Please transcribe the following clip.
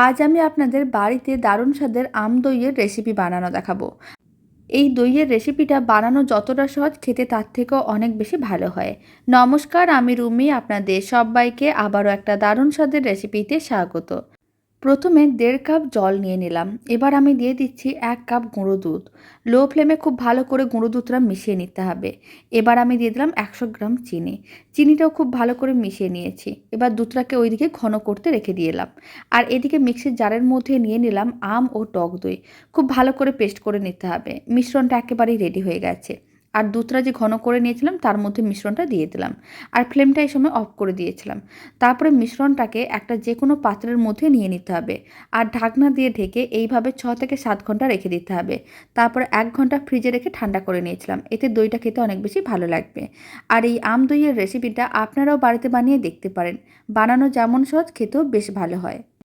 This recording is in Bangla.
আজ আমি আপনাদের বাড়িতে দারুণ স্বাদের আম দইয়ের রেসিপি বানানো দেখাবো। এই দইয়ের রেসিপিটা বানানো যতটা সহজ, খেতে তার থেকেও অনেক বেশি ভালো হয়। নমস্কার, আমি রুমি। আপনাদের সবাইকে আবারও একটা দারুণ স্বাদের রেসিপিতে স্বাগত। প্রথমে 1.5 কাপ জল নিয়ে নিলাম। এবার আমি দিয়ে দিচ্ছি 1 কাপ গুঁড়ো দুধ। লো ফ্লেমে খুব ভালো করে গুঁড়ো দুধটা মিশিয়ে নিতে হবে। এবার আমি দিয়ে দিলাম 100 গ্রাম চিনি। চিনিটাও খুব ভালো করে মিশিয়ে নিয়েছি। এবার দুধটাকে ওইদিকে ঘন করতে রেখে দিয়ে এলাম। আর এদিকে মিক্সির জারের মধ্যে নিয়ে নিলাম আম ও টক দই। খুব ভালো করে পেস্ট করে নিতে হবে। মিশ্রণটা একেবারেই রেডি হয়ে গেছে। আর দুধটা যে ঘন করে নিয়েছিলাম তার মধ্যে মিশ্রণটা দিয়ে দিলাম। আর ফ্লেমটা এই সময় অফ করে দিয়েছিলাম। তারপরে মিশ্রণটাকে একটা যে কোনো পাত্রের মধ্যে নিয়ে নিতে হবে। আর ঢাকনা দিয়ে ঢেকে এইভাবে 6 থেকে 7 ঘন্টা রেখে দিতে হবে। তারপরে 1 ঘন্টা ফ্রিজে রেখে ঠান্ডা করে নিয়েছিলাম। এতে দইটা খেতে অনেক বেশি ভালো লাগবে। আর এই আম দইয়ের রেসিপিটা আপনারাও বাড়িতে বানিয়ে দেখতে পারেন। বানানো যেমন সহজ, খেতেও বেশ ভালো হয়।